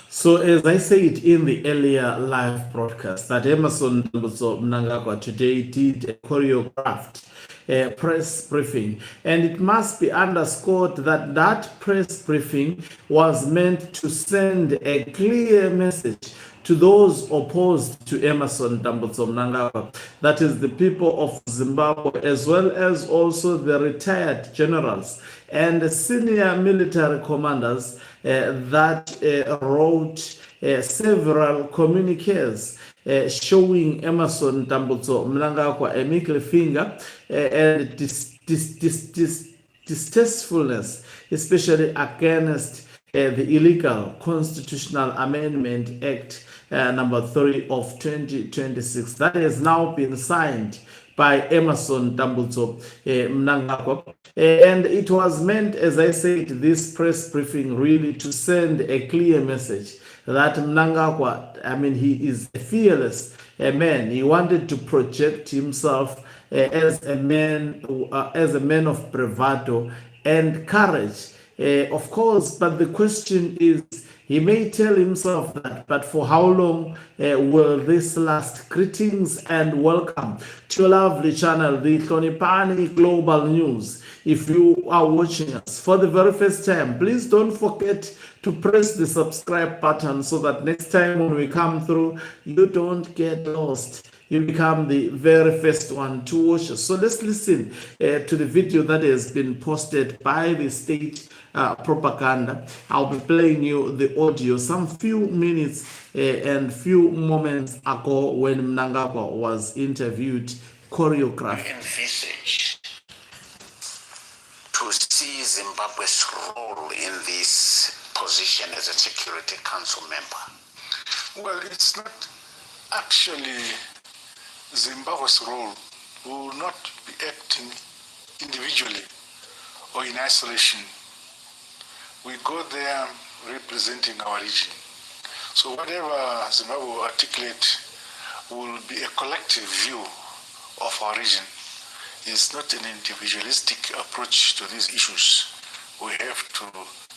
So, as I said in the earlier live broadcast, that Emerson Mnangagwa today did a choreographed press briefing, and it must be underscored that that press briefing was meant to send a clear message to those opposed to Emerson Mnangagwa, that is the people of Zimbabwe, as well as also the retired generals and senior military commanders that wrote several communiques showing Emerson Mnangagwa a middle finger and distastefulness, especially against the illegal Constitutional Amendment Act number 3 of 2026 that has now been signed by Emerson Mnangagwa. And it was meant, as I said, this press briefing really to send a clear message that Mnangagwa, I mean, he is a fearless man. He wanted to project himself as a man of bravado and courage. Of course, but the question is, he may tell himself that, but for how long will this last? Greetings and welcome to your lovely channel, the Tonipani Global News. If you are watching us for the very first time, please don't forget to press the subscribe button so that next time when we come through, you don't get lost. You become the very first one to watch us. So let's listen to the video that has been posted by the state propaganda. I'll be playing you the audio some few minutes and few moments ago when Mnangagwa was interviewed, choreographed. Envisage to see Zimbabwe's role in this position as a Security Council member? Well, it's not actually Zimbabwe's role. We will not be acting individually or in isolation. We go there representing our region. So whatever Zimbabwe will articulate will be a collective view of our region. It's not an individualistic approach to these issues. We have to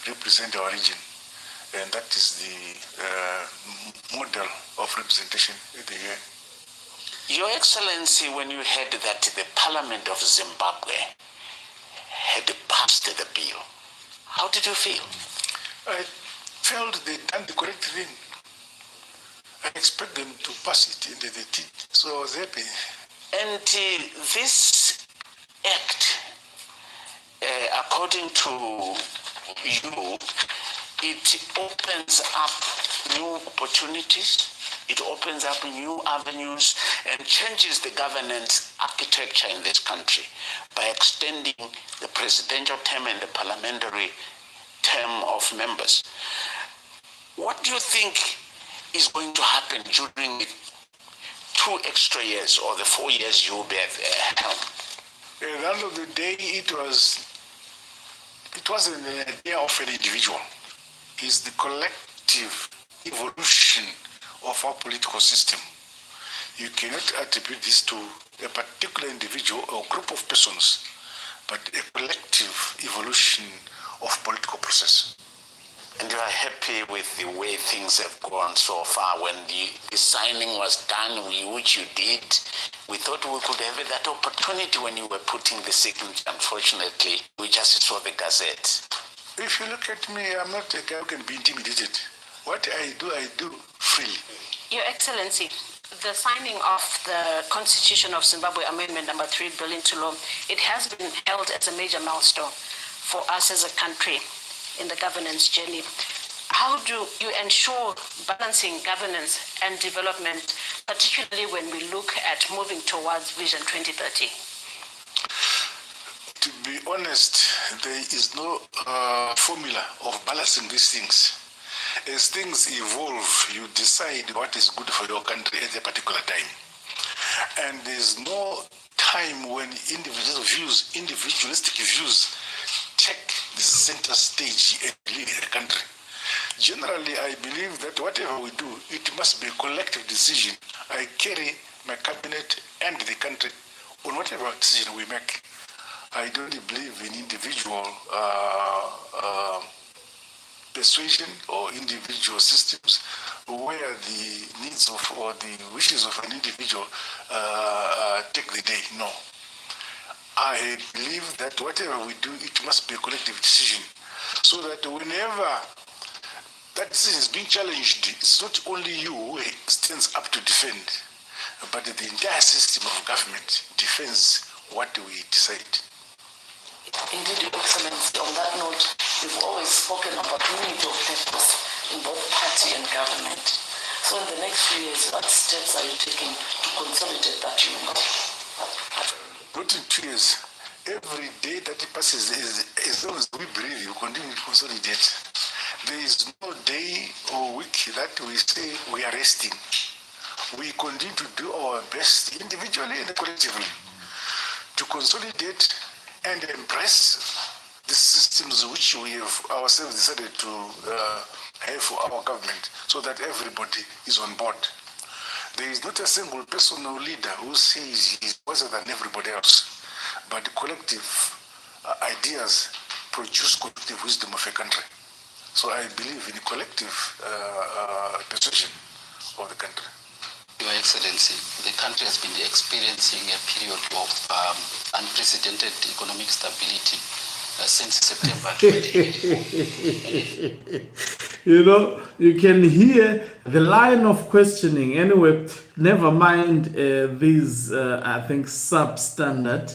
represent our region, and that is the model of representation in the UN. Your Excellency, when you heard that the Parliament of Zimbabwe had passed the bill, how did you feel? I felt they done the correct thing. I expect them to pass it, and they did. So I was happy. And this act, according to you, it opens up new opportunities, it opens up new avenues and changes the governance architecture in this country by extending the presidential term and the parliamentary term of members. What do you think is going to happen during the 2 extra years or the 4 years you will be at helm? At the end of the day, it wasn't an idea of an individual. It's the collective evolution of our political system. You cannot attribute this to a particular individual or group of persons, but a collective evolution of political process. And you are happy with the way things have gone so far. When the signing was done, which you did, we thought we could have that opportunity when you were putting the signature. Unfortunately, we just saw the gazette. If you look at me, I'm not a guy who can be intimidated. What I do freely. Your Excellency, the signing of the Constitution of Zimbabwe Amendment number 3 Bill into law, it has been held as a major milestone for us as a country in the governance journey. How do you ensure balancing governance and development, particularly when we look at moving towards Vision 2030? To be honest, there is no formula of balancing these things. As things evolve, you decide what is good for your country at a particular time. And there's no time when individualistic views take the center stage and lead the country. Generally, I believe that whatever we do, it must be a collective decision. I carry my cabinet and the country on whatever decision we make. I don't believe in individual persuasion or individual systems where the needs of or the wishes of an individual take the day. No. I believe that whatever we do, it must be a collective decision. So that whenever that decision is being challenged, it's not only you who stands up to defend, but the entire system of government defends what we decide. Indeed, Your Excellency, on that note, we've always spoken about unity of purpose in both party and government. So in the next few years, what steps are you taking to consolidate that unity? Not in 2 years. Every day that it passes, as long as we breathe, we continue to consolidate. There is no day or week that we say we are resting. We continue to do our best individually and collectively to consolidate and embrace the systems which we have ourselves decided to have for our government, so that everybody is on board. There is not a single person or leader who says he's better than everybody else, but collective ideas produce collective wisdom of a country. So I believe in collective persuasion of the country. Your Excellency, the country has been experiencing a period of unprecedented economic stability since September 2024. You know, you can hear the line of questioning. Anyway, never mind these, I think, substandard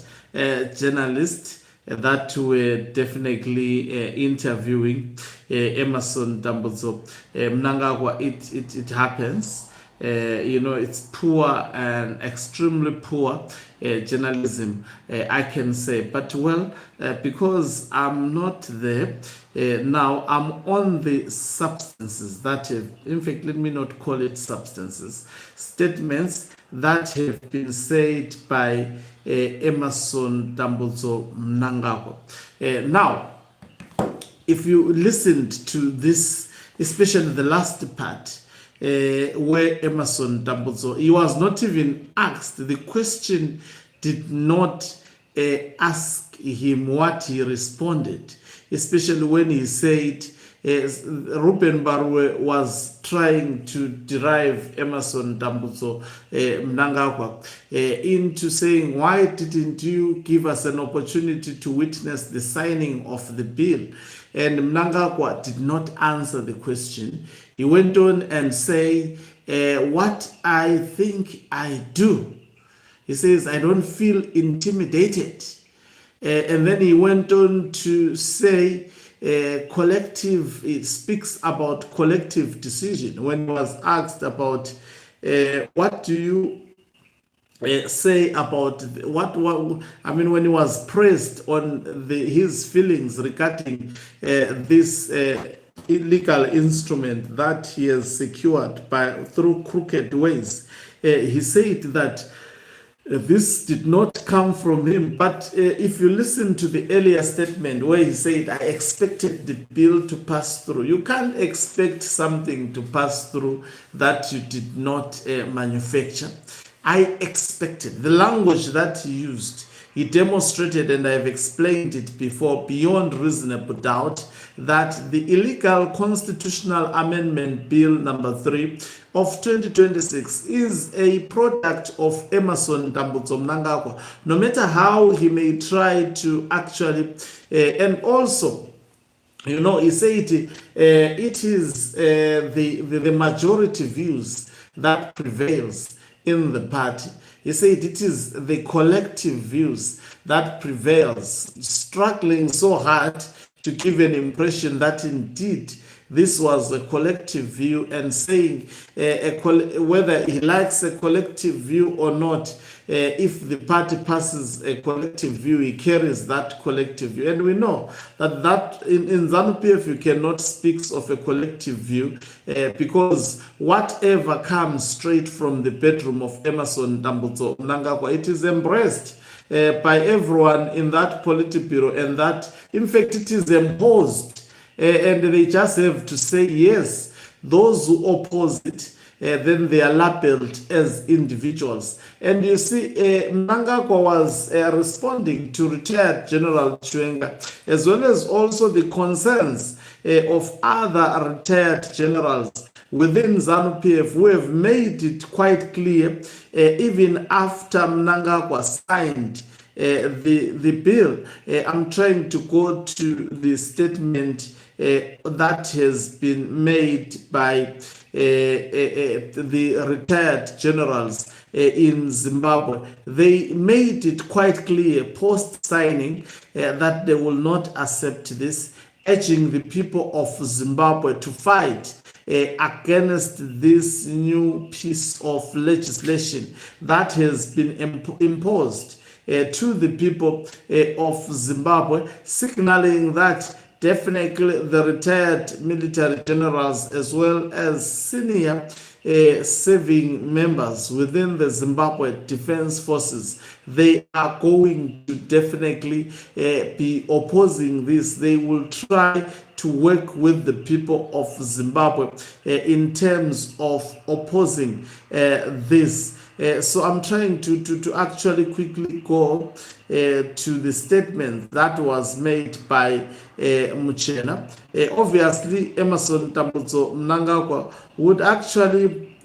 journalists that were definitely interviewing Emerson Dambudzo Mnangagwa. It happens. You know, it's poor and extremely poor journalism, I can say. But well, because I'm not there now, I'm on the substances that have, in fact, let me not call it substances, statements that have been said by Emerson Dambudzo Mnangagwa. Now, if you listened to this, especially the last part, where Emerson Dambudzo, he was not even asked. The question did not ask him what he responded, especially when he said Ruben Barwe was trying to derive Emerson Dambudzo Mnangagwa into saying, why didn't you give us an opportunity to witness the signing of the bill? And Mnangagwa did not answer the question. He went on and said, what I think I do. He says, I don't feel intimidated. And then he went on to say, collective, it speaks about collective decision. When he was asked about what do you say about what I mean, when he was pressed on his feelings regarding this illegal instrument that he has secured through crooked ways, he said that this did not come from him. But if you listen to the earlier statement where he said, I expected the bill to pass through. You can't expect something to pass through that you did not manufacture. I expected. The language that he used, he demonstrated, and I've explained it before, beyond reasonable doubt, that the illegal constitutional amendment bill number 3 of 2026 is a product of Emerson Dambudzo Mnangagwa, no matter how he may try to actually, and also, you know, he said it is the majority views that prevails in the party. He said it is the collective views that prevails, struggling so hard to give an impression that indeed this was a collective view, and saying whether he likes a collective view or not, if the party passes a collective view, he carries that collective view. And we know that in ZANU-PF you cannot speak of a collective view because whatever comes straight from the bedroom of Emerson Dambudzo Mnangagwa, it is embraced by everyone in that Politburo, and that, in fact, it is imposed. And they just have to say yes. Those who oppose it, then they are labeled as individuals. And you see, Mnangagwa was responding to retired General Chwenga, as well as also the concerns of other retired generals within ZANU-PF who have made it quite clear, even after Mnangagwa signed the bill. I'm trying to go to the statement that has been made by the retired generals in Zimbabwe. They made it quite clear post-signing that they will not accept this, urging the people of Zimbabwe to fight against this new piece of legislation that has been imposed to the people of Zimbabwe, signaling that definitely the retired military generals as well as senior serving members within the Zimbabwe Defense Forces, they are going to definitely be opposing this. They will try to work with the people of Zimbabwe in terms of opposing this. So I'm trying to actually quickly go to the statement that was made by Muchena. Obviously, Emerson Tambutso Mnangagwa would actually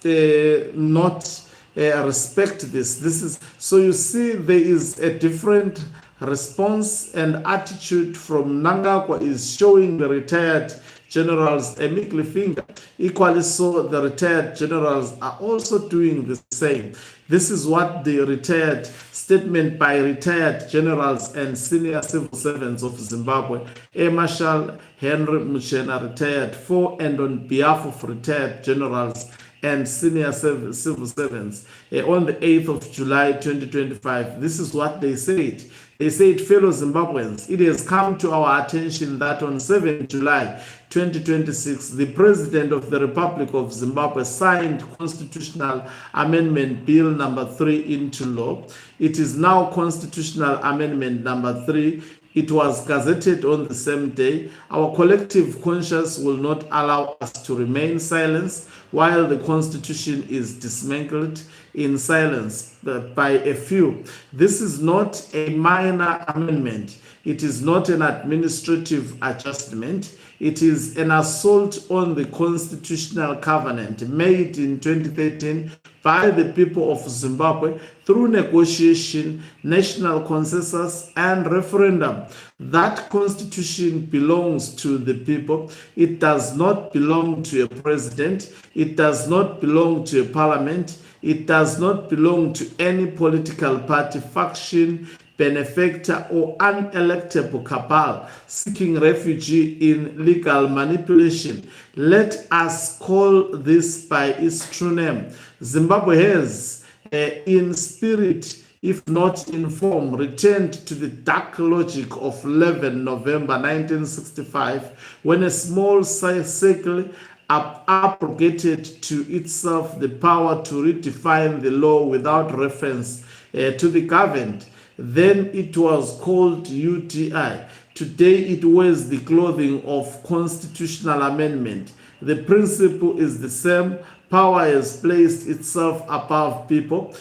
not respect this. This is so you see there is a different response and attitude from Mnangagwa is showing the retired generals a middle finger. Equally so, the retired generals are also doing the same. This is what the retired statement by retired generals and senior civil servants of Zimbabwe, Air Marshal Henry Muchena, retired for and on behalf of retired generals and senior civil servants on the 8th of July 2025. This is what they said. They said, fellow Zimbabweans, it has come to our attention that on 7 July 2026, the President of the Republic of Zimbabwe signed Constitutional Amendment Bill number 3 into law. It is now Constitutional Amendment number 3. It was gazetted on the same day. Our collective conscience will not allow us to remain silent while the Constitution is dismantled in silence by a few. This is not a minor amendment. It is not an administrative adjustment. It is an assault on the constitutional covenant made in 2013 by the people of Zimbabwe through negotiation, national consensus, and referendum. That constitution belongs to the people. It does not belong to a president. It does not belong to a parliament. It does not belong to any political party, faction, benefactor, or unelectable cabal seeking refuge in legal manipulation. Let us call this by its true name. Zimbabwe has, in spirit, if not in form, returned to the dark logic of 11 November 1965, when a small circle abrogated to itself the power to redefine the law without reference to the governed. Then it was called UTI. Today it wears the clothing of constitutional amendment. The principle is the same. Power has placed itself above people.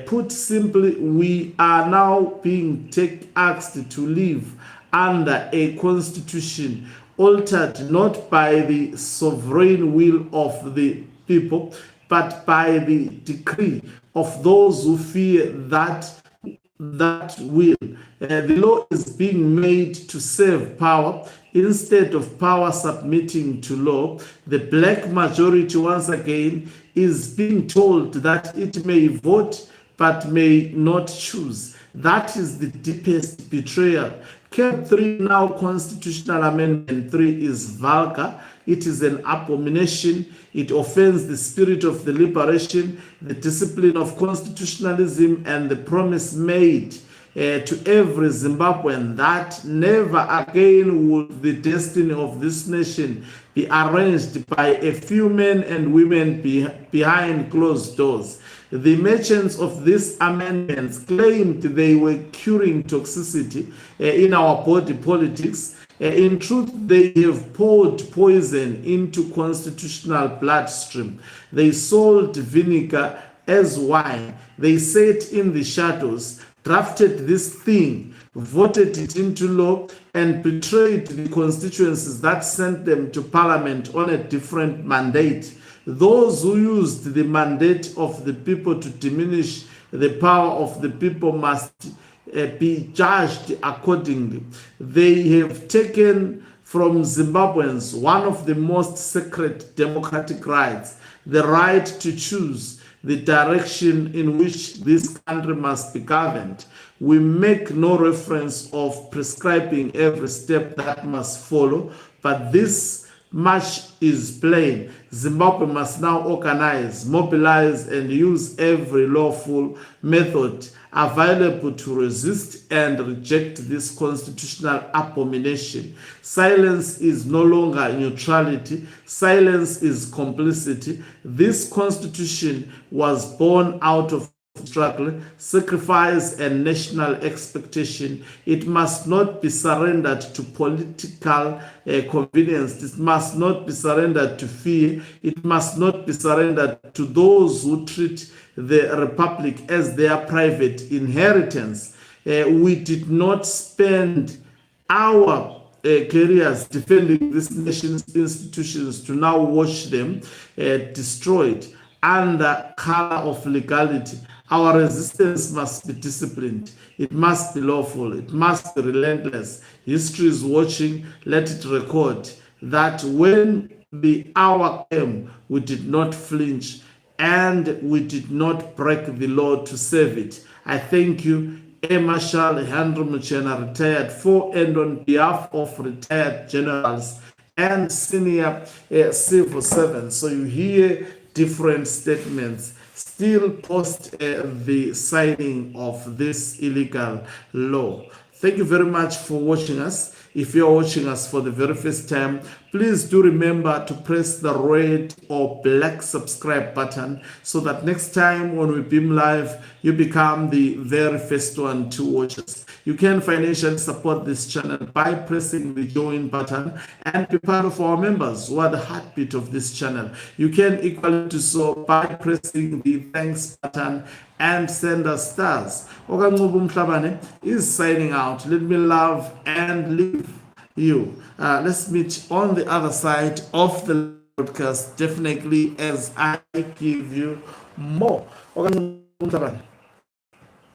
Put simply, we are now being asked to live under a constitution altered not by the sovereign will of the people, but by the decree of those who fear that will. The law is being made to serve power instead of power submitting to law. The black majority once again is being told that it may vote but may not choose. That is the deepest betrayal. Cap 3, now Constitutional Amendment 3, is vulgar. It is an abomination. It offends the spirit of the liberation, the discipline of constitutionalism, and the promise made to every Zimbabwean that never again would the destiny of this nation be arranged by a few men and women behind closed doors. The merchants of these amendments claimed they were curing toxicity in our body politics. In truth, they have poured poison into constitutional bloodstream. They sold vinegar as wine. They sat in the shadows, drafted this thing, voted it into law, and betrayed the constituencies that sent them to parliament on a different mandate. Those who used the mandate of the people to diminish the power of the people must be judged accordingly. They have taken from Zimbabweans one of the most sacred democratic rights, the right to choose the direction in which this country must be governed. We make no reference of prescribing every step that must follow, but this much is plain. Zimbabwe must now organize, mobilize, and use every lawful method available to resist and reject this constitutional abomination. Silence is no longer neutrality. Silence is complicity. This constitution was born out of struggle, sacrifice, and national expectation. It must not be surrendered to political convenience. It must not be surrendered to fear. It must not be surrendered to those who treat the republic as their private inheritance. We did not spend our careers defending this nation's institutions to now watch them destroyed under color of legality. Our resistance must be disciplined. It must be lawful. It must be relentless. History is watching. Let it record that when the hour came, we did not flinch and we did not break the law to save it. I thank you, Air Marshal Henry Muchena, retired for and on behalf of retired generals and senior civil servants. So you hear different statements still post the signing of this illegal law. Thank you very much for watching us. If you're watching us for the very first time, please do remember to press the red or black subscribe button so that next time when we beam live, you become the very first one to watch us. You can financially support this channel by pressing the join button and be part of our members who are the heartbeat of this channel. You can equally do so by pressing the thanks button and send us stars. Okanqubu Mhlabane is signing out. Let me love and leave you. Let's meet on the other side of the broadcast, definitely, as I give you more. Okanqubu Mhlabane.